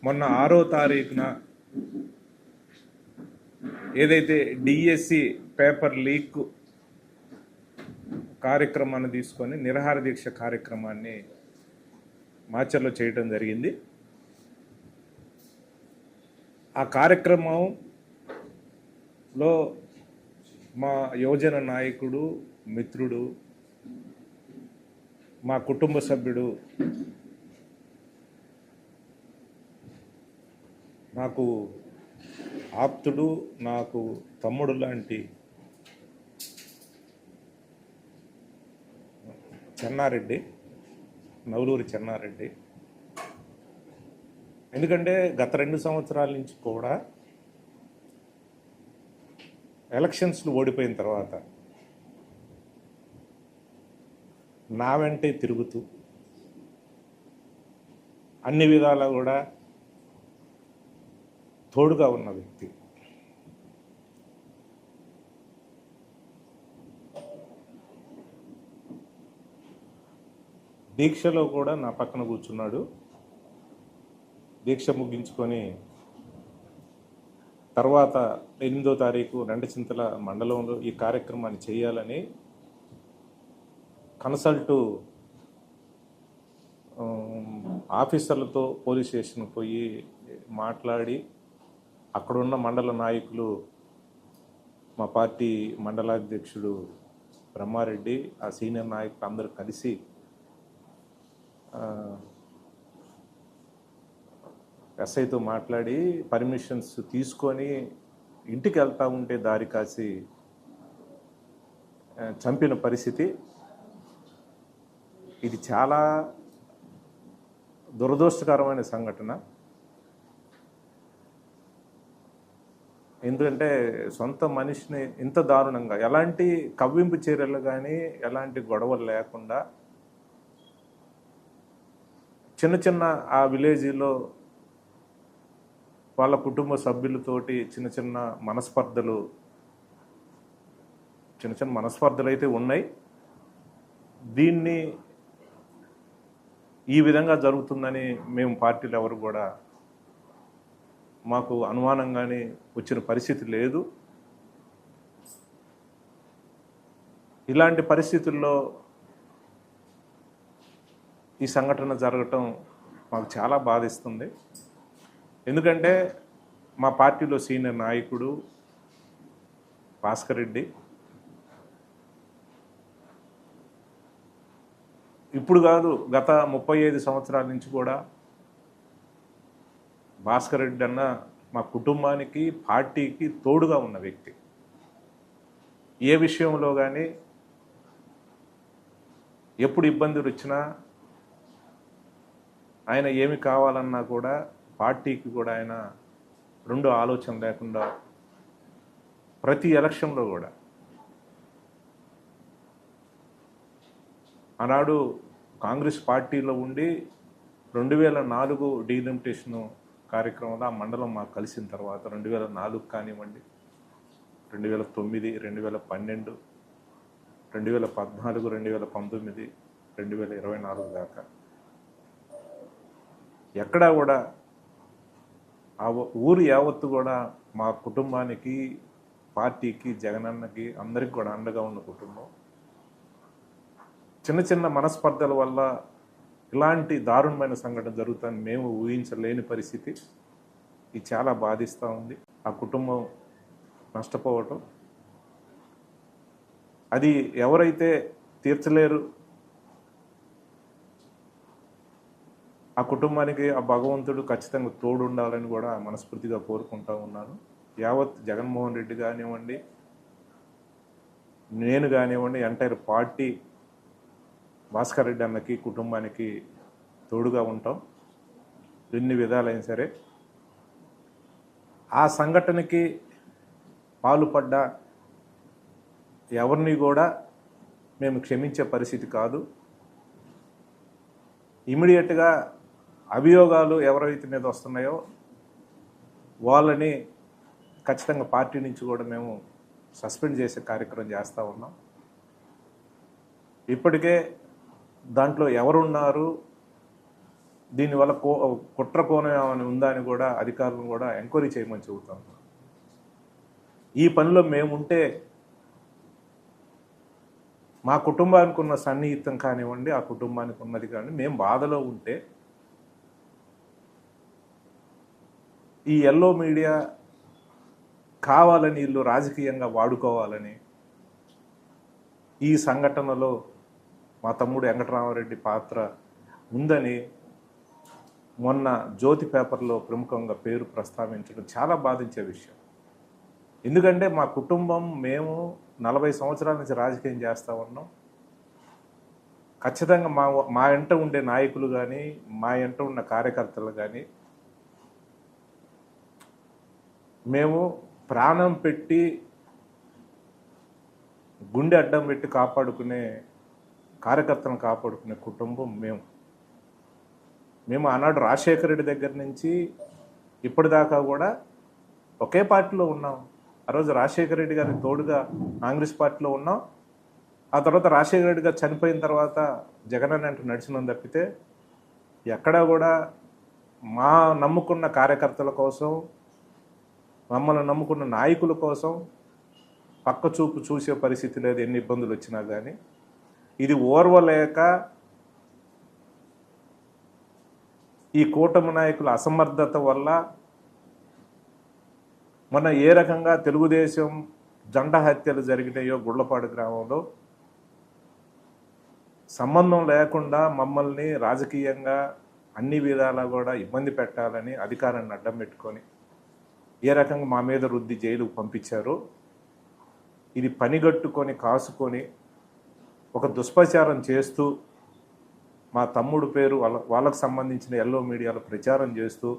మొన్న 6వ తారీఖున ఏదైతే డిఎస్సి పేపర్ లీక్ కార్యక్రమాన్ని తీసుకొని నిరాహార దీక్ష కార్యక్రమాన్ని మాచర్లో చేయడం జరిగింది. ఆ కార్యక్రమంలో మా యువజన నాయకుడు, మిత్రుడు, మా కుటుంబ సభ్యుడు, నాకు ఆప్తుడు, నాకు తమ్ముడు లాంటి చెన్నారెడ్డి, నవలూరి చెన్నారెడ్డి. ఎందుకంటే గత 2 సంవత్సరాల నుంచి కూడా ఎలక్షన్స్లో ఓడిపోయిన తర్వాత నా వెంటే తిరుగుతూ అన్ని విధాలా కూడా తోడుగా ఉన్న వ్యక్తి. దీక్షలో కూడా నా పక్కన కూర్చున్నాడు. దీక్ష ముగించుకొని తర్వాత 8వ తారీఖు రెండచింతల మండలంలో ఈ కార్యక్రమాన్ని చేయాలని కన్సల్టు ఆఫీసర్లతో పోలీస్ స్టేషన్కి పోయి మాట్లాడి అక్కడున్న మండల నాయకులు, మా పార్టీ మండలాధ్యక్షుడు బ్రహ్మారెడ్డి, ఆ సీనియర్ నాయకులు అందరూ కలిసి ఎస్ఐతో మాట్లాడి పర్మిషన్స్ తీసుకొని ఇంటికి వెళ్తూ ఉంటే దారి కాసి చంపిన పరిస్థితి. ఇది చాలా దురదృష్టకరమైన సంఘటన. ఎందుకంటే సొంత మనిషిని ఇంత దారుణంగా, ఎలాంటి కవ్వింపు చర్యలు కానీ ఎలాంటి గొడవలు లేకుండా చిన్న చిన్న ఆ విలేజ్లో వాళ్ళ కుటుంబ సభ్యులతోటి చిన్న చిన్న మనస్పర్ధలు అయితే ఉన్నాయి. దీన్ని ఈ విధంగా జరుగుతుందని మేము పార్టీలు ఎవరు కూడా మాకు అనుమానంగానే వచ్చిన పరిస్థితి లేదు. ఇలాంటి పరిస్థితుల్లో ఈ సంఘటన జరగటం మాకు చాలా బాధిస్తుంది. ఎందుకంటే మా పార్టీలో సీనియర్ నాయకుడు భాస్కర్ రెడ్డి ఇప్పుడు కాదు, గత 35 సంవత్సరాల నుంచి కూడా భాస్కర్ రెడ్డి అన్న మా కుటుంబానికి, పార్టీకి తోడుగా ఉన్న వ్యక్తి. ఏ విషయంలో కానీ ఎప్పుడు ఇబ్బందులు వచ్చినా, ఆయన ఏమి కావాలన్నా కూడా పార్టీకి కూడా ఆయన రెండో ఆలోచన లేకుండా ప్రతి ఎలక్షన్లో కూడా ఆనాడు కాంగ్రెస్ పార్టీలో ఉండి 2004 డీలిమిటేషన్ కార్యక్రమంలో ఆ మండలం మాకు కలిసిన తర్వాత 2004 కానివ్వండి, 2009, 2012, 2014, 2019, 2024 దాకా ఎక్కడా కూడా ఆ ఊరు యావత్తు కూడా మా కుటుంబానికి, పార్టీకి, జగనన్నకి అందరికి కూడా అండగా ఉన్న కుటుంబం. చిన్న చిన్న మనస్పర్ధల వల్ల ఇలాంటి దారుణమైన సంఘటన జరుగుతుందని మేము ఊహించలేని పరిస్థితి. ఇది చాలా బాధిస్తూ ఉంది. ఆ కుటుంబం నష్టపోవటం, అది ఎవరైతే తీర్చలేరు, ఆ కుటుంబానికి ఆ భగవంతుడు ఖచ్చితంగా తోడు ఉండాలని కూడా మనస్ఫూర్తిగా కోరుకుంటూ ఉన్నాను. యావత్ జగన్మోహన్ రెడ్డి కానివ్వండి, నేను కానివ్వండి, ఎంటైర్ పార్టీ భాస్కర్ రెడ్డి అన్నకి, కుటుంబానికి తోడుగా ఉంటాం ఎన్ని విధాలైనా సరే. ఆ సంఘటనకి పాల్పడ్డ ఎవరిని కూడా మేము క్షమించే పరిస్థితి కాదు. ఇమీడియట్గా అభియోగాలు ఎవరైతే మీద వస్తున్నాయో వాళ్ళని ఖచ్చితంగా పార్టీ నుంచి కూడా మేము సస్పెండ్ చేసే కార్యక్రమం చేస్తూ ఉన్నాం. ఇప్పటికే దాంట్లో ఎవరున్నారు, దీనివల్ల కుట్ర కోణం ఏమైనా ఉందా అని కూడా అధికారులను కూడా ఎంక్వైరీ చేయమని చెబుతాం. ఈ పనిలో మేముంటే మా కుటుంబానికి ఉన్న సన్నిహితం కానివ్వండి, ఆ కుటుంబానికి ఉన్నది కానీ మేము బాధలో ఉంటే ఈ ఎల్లో మీడియా కావాలని వీళ్ళు రాజకీయంగా వాడుకోవాలని ఈ సంఘటనలో మా తమ్ముడు వెంకటరామారెడ్డి పాత్ర ఉందని మొన్న జ్యోతి పేపర్లో ప్రముఖంగా పేరు ప్రస్తావించడం చాలా బాధించే విషయం. ఎందుకంటే మా కుటుంబం మేము 40 సంవత్సరాల నుంచి రాజకీయం చేస్తూ ఉన్నాం. ఖచ్చితంగా మా వెంట ఉండే నాయకులు కానీ, మా వెంట ఉన్న కార్యకర్తలు కానీ మేము ప్రాణం పెట్టి గుండె అడ్డం పెట్టి కాపాడుకునే కార్యకర్తలను కాపాడుకునే కుటుంబం మేము ఆనాడు రాజశేఖర రెడ్డి దగ్గర నుంచి ఇప్పటిదాకా కూడా ఒకే పార్టీలో ఉన్నాం. ఆ రోజు రాజశేఖర రెడ్డి గారికి తోడుగా కాంగ్రెస్ పార్టీలో ఉన్నాం. ఆ తర్వాత రాజశేఖర రెడ్డి గారు చనిపోయిన తర్వాత జగన్ అంటూ నడిచినాం తప్పితే ఎక్కడా కూడా మా నమ్ముకున్న కార్యకర్తల కోసం, మమ్మల్ని నమ్ముకున్న నాయకుల కోసం పక్క చూపు చూసే పరిస్థితి లేదు. ఎన్ని ఇబ్బందులు వచ్చినా కానీ ఇది ఓర్వలేక ఈ కూటమి నాయకుల అసమర్థత వల్ల మొన్న ఏ రకంగా తెలుగుదేశం జంట హత్యలు జరిగినాయో గుళ్ళపాడు గ్రామంలో సంబంధం లేకుండా మమ్మల్ని రాజకీయంగా అన్ని విధాలా కూడా ఇబ్బంది పెట్టాలని అధికారాన్ని అడ్డం పెట్టుకొని ఏ రకంగా మా మీద రుద్ది జైలుకు పంపించారో ఇది పనిగట్టుకొని కాసుకొని ఒక దుష్ప్రచారం చేస్తూ మా తమ్ముడు పేరు వాళ్ళకు సంబంధించిన ఎల్లో మీడియాలో ప్రచారం చేస్తూ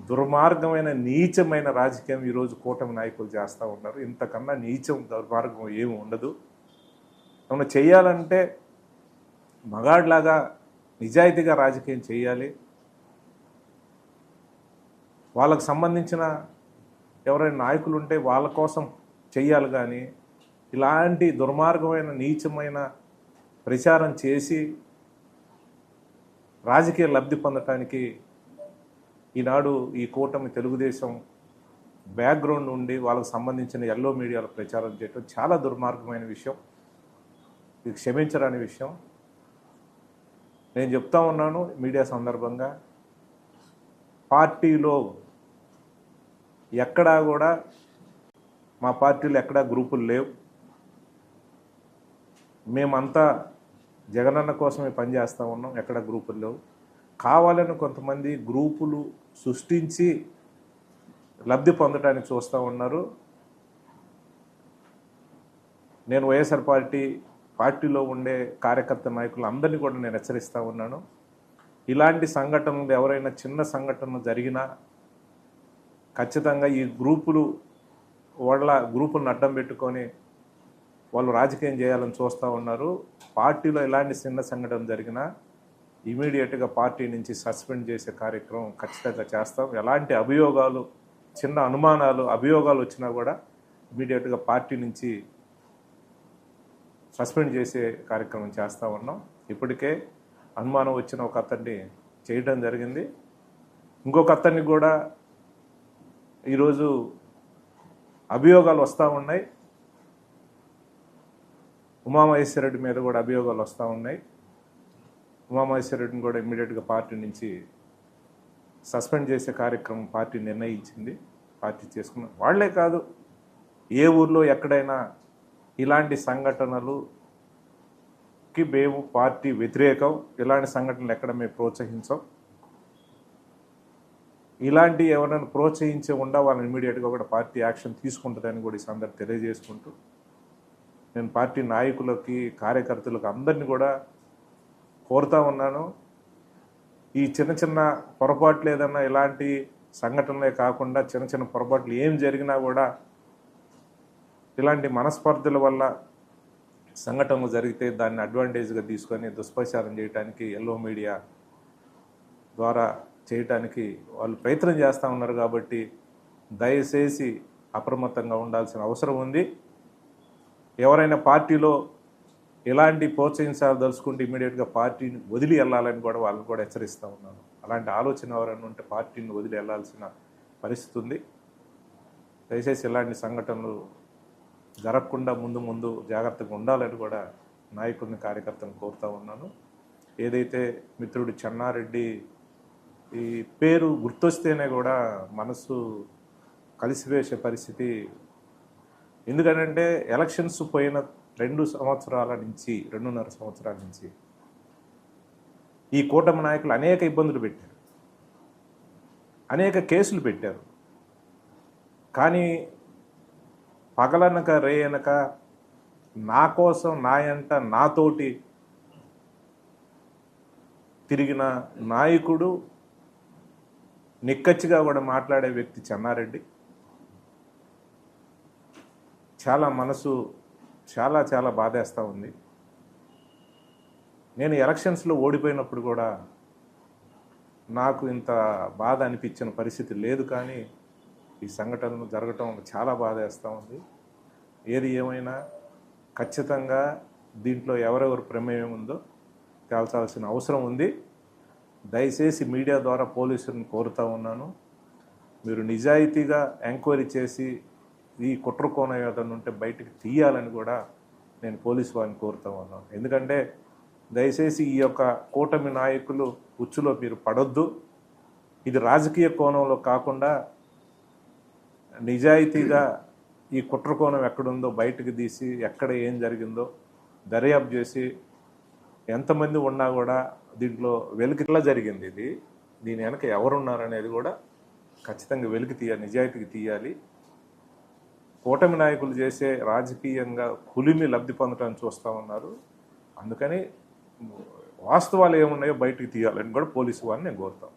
దుర్మార్గమైన నీచమైన రాజకీయం ఈరోజు కూటమి నాయకులు చేస్తూ ఉన్నారు. ఇంతకన్నా నీచం దుర్మార్గం ఏమి ఉండదు. ఏమన్నా చేయాలంటే మగాడిలాగా నిజాయితీగా రాజకీయం చేయాలి. వాళ్ళకు సంబంధించిన ఎవరైనా నాయకులు ఉంటే వాళ్ళ కోసం చెయ్యాలి. కానీ ఇలాంటి దుర్మార్గమైన నీచమైన ప్రచారం చేసి రాజకీయ లబ్ధి పొందటానికి ఈనాడు ఈ కూటమి తెలుగుదేశం బ్యాక్గ్రౌండ్ ఉండి వాళ్ళకు సంబంధించిన ఎల్లో మీడియాలో ప్రచారం చేయడం చాలా దుర్మార్గమైన విషయం. ఇది క్షమించరాని విషయం. నేను చెప్తా ఉన్నాను మీడియా సందర్భంగా, పార్టీలో ఎక్కడా కూడా మా పార్టీలో ఎక్కడా గ్రూపులు లేవు. మేమంతా జగనన్న కోసమే పనిచేస్తూ ఉన్నాం. ఎక్కడ గ్రూపులు లేవు. కావాలని కొంతమంది గ్రూపులు సృష్టించి లబ్ధి పొందడానికి చూస్తూ ఉన్నారు. నేను వైఎస్ఆర్ పార్టీలో ఉండే కార్యకర్త నాయకులు అందరినీ కూడా నేను హెచ్చరిస్తూ ఉన్నాను. ఇలాంటి సంఘటనలు ఎవరైనా చిన్న సంఘటనలు జరిగినా ఖచ్చితంగా ఈ గ్రూపులను అడ్డం పెట్టుకొని వాళ్ళు రాజకీయం చేయాలని చూస్తూ ఉన్నారు. పార్టీలో ఎలాంటి చిన్న సంఘటన జరిగినా ఇమీడియట్గా పార్టీ నుంచి సస్పెండ్ చేసే కార్యక్రమం ఖచ్చితంగా చేస్తాం. ఎలాంటి చిన్న అభియోగాలు వచ్చినా కూడా ఇమీడియట్గా పార్టీ నుంచి సస్పెండ్ చేసే కార్యక్రమం చేస్తూ ఉన్నాం. ఇప్పటికే అనుమానం వచ్చిన ఒక అతన్ని చేయడం జరిగింది. ఇంకొక అతన్ని కూడా ఈరోజు అభియోగాలు వస్తూ ఉన్నాయి. ఉమామహేశ్వరరెడ్డి మీద కూడా అభియోగాలు వస్తూ ఉన్నాయి. ఉమామహేశ్వరరెడ్డిని కూడా ఇమ్మీడియట్గా పార్టీ నుంచి సస్పెండ్ చేసే కార్యక్రమం పార్టీ నిర్ణయించింది. పార్టీ చేసుకున్న వాళ్లే కాదు, ఏ ఊర్లో ఎక్కడైనా ఇలాంటి సంఘటనలుకి మేము పార్టీ వ్యతిరేకం. ఇలాంటి సంఘటనలు ఎక్కడ మేము ప్రోత్సహించాం. ఇలాంటి ఎవరైనా ప్రోత్సహించే వాళ్ళని ఇమీడియట్గా కూడా పార్టీ యాక్షన్ తీసుకుంటుందని కూడా ఈ సందర్భంగా తెలియజేసుకుంటూ నేను పార్టీ నాయకులకి కార్యకర్తలకు అందరినీ కూడా కోరుతా ఉన్నాను. ఈ చిన్న పొరపాట్లు ఏదన్నా ఇలాంటి సంఘటనలే కాకుండా చిన్న పొరపాట్లు ఏం జరిగినా కూడా ఇలాంటి మనస్పర్ధల వల్ల సంఘటనలు జరిగితే దాన్ని అడ్వాంటేజ్గా తీసుకొని దుష్ప్రచారం చేయడానికి ఎల్లో మీడియా ద్వారా చేయటానికి వాళ్ళు ప్రయత్నం చేస్తూ ఉన్నారు. కాబట్టి దయచేసి అప్రమత్తంగా ఉండాల్సిన అవసరం ఉంది. ఎవరైనా పార్టీలో ఎలాంటి ప్రోత్సహించాలని తెలుసుకుంటే ఇమీడియట్గా పార్టీని వదిలి వెళ్ళాలని కూడా వాళ్ళని కూడా హెచ్చరిస్తూ ఉన్నాను. అలాంటి ఆలోచన ఎవరైనా ఉంటే పార్టీని వదిలి వెళ్లాల్సిన పరిస్థితి ఉంది. దయచేసి ఇలాంటి సంఘటనలు జరగకుండా ముందు ముందు జాగ్రత్తగా ఉండాలని కూడా నాయకుడిని కార్యకర్తలను కోరుతా ఉన్నాను. ఏదైతే మిత్రుడు చెన్నారెడ్డి ఈ పేరు గుర్తొస్తేనే కూడా మనసు కలిసివేసే పరిస్థితి. ఎందుకంటే ఎలక్షన్స్ పోయిన 2.5 సంవత్సరాల నుంచి ఈ కూటమి నాయకులు అనేక ఇబ్బందులు పెట్టారు, అనేక కేసులు పెట్టారు. కానీ పగలనక రేయనక నా కోసం నాయంట నాతోటి తిరిగిన నాయకుడు, నిక్కచ్చిగా కూడా మాట్లాడే వ్యక్తి చెన్నారెడ్డి. చాలా మనసు చాలా చాలా బాధేస్తూ ఉంది. నేను ఎలక్షన్స్లో ఓడిపోయినప్పుడు కూడా నాకు ఇంత బాధ అనిపించిన పరిస్థితి లేదు. కానీ ఈ సంఘటనలు జరగటం చాలా బాధేస్తూ ఉంది. ఏది ఏమైనా ఖచ్చితంగా దీంట్లో ఎవరెవరు ప్రమేయం ఉందో తేల్చాల్సిన అవసరం ఉంది. దయచేసి మీడియా ద్వారా పోలీసులను కోరుతూ ఉన్నాను, మీరు నిజాయితీగా ఎంక్వైరీ చేసి ఈ కుట్ర కోణం ఏదైనా ఉంటే బయటికి తీయాలని కూడా నేను పోలీసు వారిని కోరుతూ ఉన్నాను. ఎందుకంటే దయచేసి ఈ యొక్క కూటమి నాయకులు ఉచ్చులో మీరు పడొద్దు. ఇది రాజకీయ కోణంలో కాకుండా నిజాయితీగా ఈ కుట్ర కోణం ఎక్కడుందో బయటకు తీసి ఎక్కడ ఏం జరిగిందో దర్యాప్తు చేసి ఎంతమంది ఉన్నా కూడా దీంట్లో వెలికిట్లా జరిగింది, దీని వెనక ఎవరున్నారనేది కూడా ఖచ్చితంగా వెలికి తీయాలి, నిజాయితీకి తీయాలి. కూటమి నాయకులు చేసే రాజకీయంగా పులిమి లబ్ధి పొందడానికి చూస్తూ ఉన్నారు. అందుకని వాస్తవాలు ఏమున్నాయో బయటికి తీయాలని కూడా పోలీసు వారిని నేను కోరుతాను.